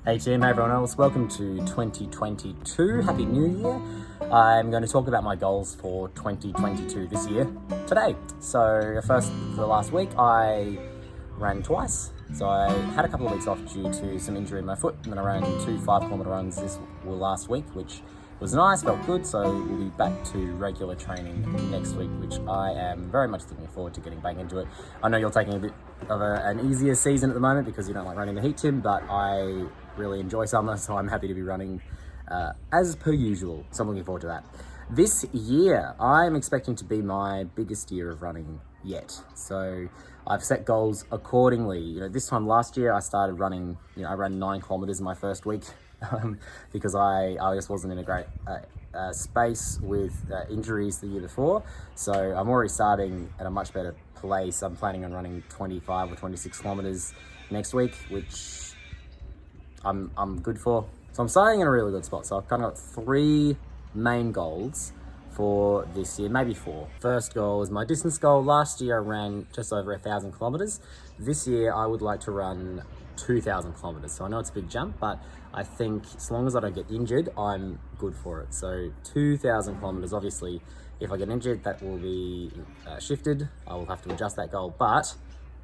Hey Tim, hey everyone else, welcome to 2022, Happy New Year. I'm going to talk about my goals for 2022 this year, today. So first, for the last week, I ran twice. So I had a couple of weeks off due to some injury in my foot, and then I ran 2 5-kilometre runs this last week, which was nice, felt good. So we'll be back to regular training next week, which I am very much looking forward to getting back into it. I know you're taking a bit of an easier season at the moment because you don't like running the heat, Tim, but I really enjoy summer, so I'm happy to be running as per usual. So I'm looking forward to that. This year, I'm expecting to be my biggest year of running yet. So I've set goals accordingly. You know, this time last year, I started running, I ran 9 kilometers in my first week because I just wasn't in a great space with injuries the year before. So I'm already starting at a much better place. I'm planning on running 25 or 26 kilometers next week, which I'm good for. So I'm starting in a really good spot. So I've kind of got 3 main goals for this year, maybe 4. First goal is my distance goal. Last year I ran just over 1,000 kilometers. This year I would like to run 2,000 kilometers. So I know it's a big jump, but I think as long as I don't get injured, I'm good for it. So 2,000 kilometers, obviously, if I get injured, that will be shifted. I will have to adjust that goal, but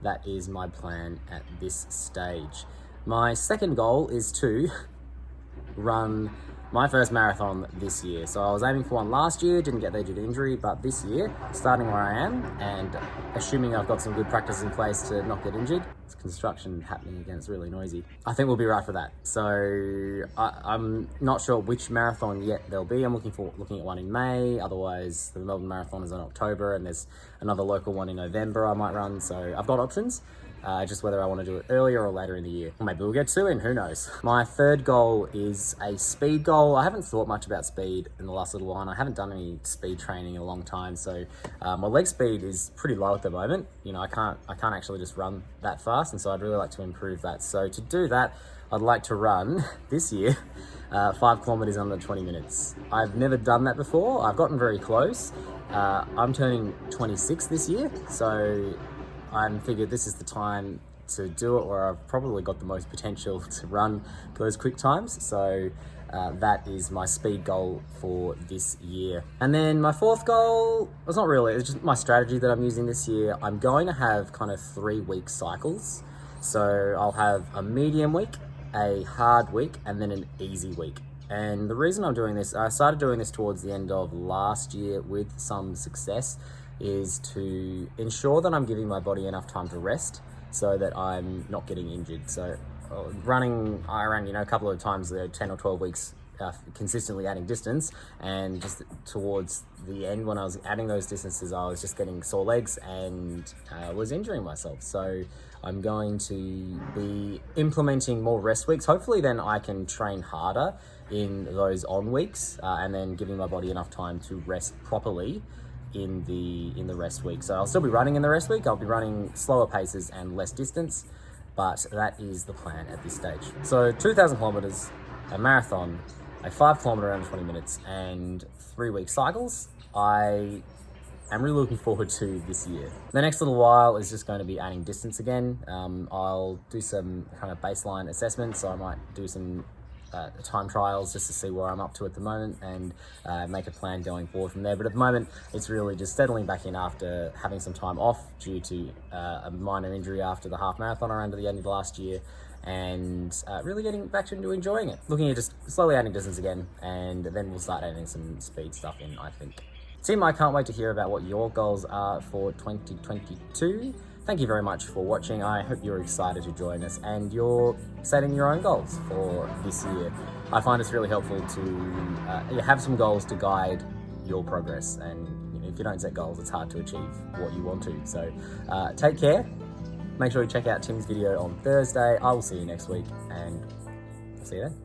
that is my plan at this stage. My second goal is to run my first marathon this year. So I was aiming for one last year, didn't get there due to injury, but this year, starting where I am and assuming I've got some good practice in place to not get injured, it's construction happening again, it's really noisy. I think we'll be right for that. So I'm not sure which marathon yet there'll be. I'm looking at one in May, otherwise the Melbourne Marathon is in October, and there's another local one in November I might run. So I've got options. Just whether I want to do it earlier or later in the year. Or maybe we'll get 2 in, who knows. My third goal is a speed goal. I haven't thought much about speed in the last little while, and I haven't done any speed training in a long time. So my leg speed is pretty low at the moment. I can't actually just run that fast, and so I'd really like to improve that. So to do that, I'd like to run this year 5 kilometers under 20 minutes. I've never done that before. I've gotten very close. I'm turning 26 this year, so I figured this is the time to do it where I've probably got the most potential to run those quick times. So that is my speed goal for this year. And then my 4th goal, it's not really, it's just my strategy that I'm using this year. I'm going to have kind of 3-week cycles. So I'll have a medium week, a hard week, and then an easy week. And the reason I'm doing this, I started doing this towards the end of last year with some success, is to ensure that I'm giving my body enough time to rest so that I'm not getting injured. So I ran, a couple of times, 10 or 12 weeks, consistently adding distance, and just towards the end when I was adding those distances, I was just getting sore legs and was injuring myself. So I'm going to be implementing more rest weeks. Hopefully then I can train harder in those on weeks and then giving my body enough time to rest properly in the rest week. So I'll still be running in the rest week. I'll be running slower paces and less distance, but that is the plan at this stage. So 2,000 kilometers, a marathon, a 5-kilometer around 20 minutes, and 3-week cycles. I am really looking forward to this year. The next little while is just going to be adding distance again. I'll do some kind of baseline assessments. So I might do some time trials just to see where I'm up to at the moment and make a plan going forward from there. But at the moment, it's really just settling back in after having some time off due to a minor injury after the half marathon I ran at the end of last year, and really getting back into enjoying it. Looking at just slowly adding distance again, and then we'll start adding some speed stuff in, I think. Tim, I can't wait to hear about what your goals are for 2022. Thank you very much for watching. I hope you're excited to join us and you're setting your own goals for this year. I find it's really helpful to have some goals to guide your progress, and if you don't set goals, it's hard to achieve what you want to. So take care. Make sure you check out Tim's video on Thursday. I will see you next week, and I'll see you then.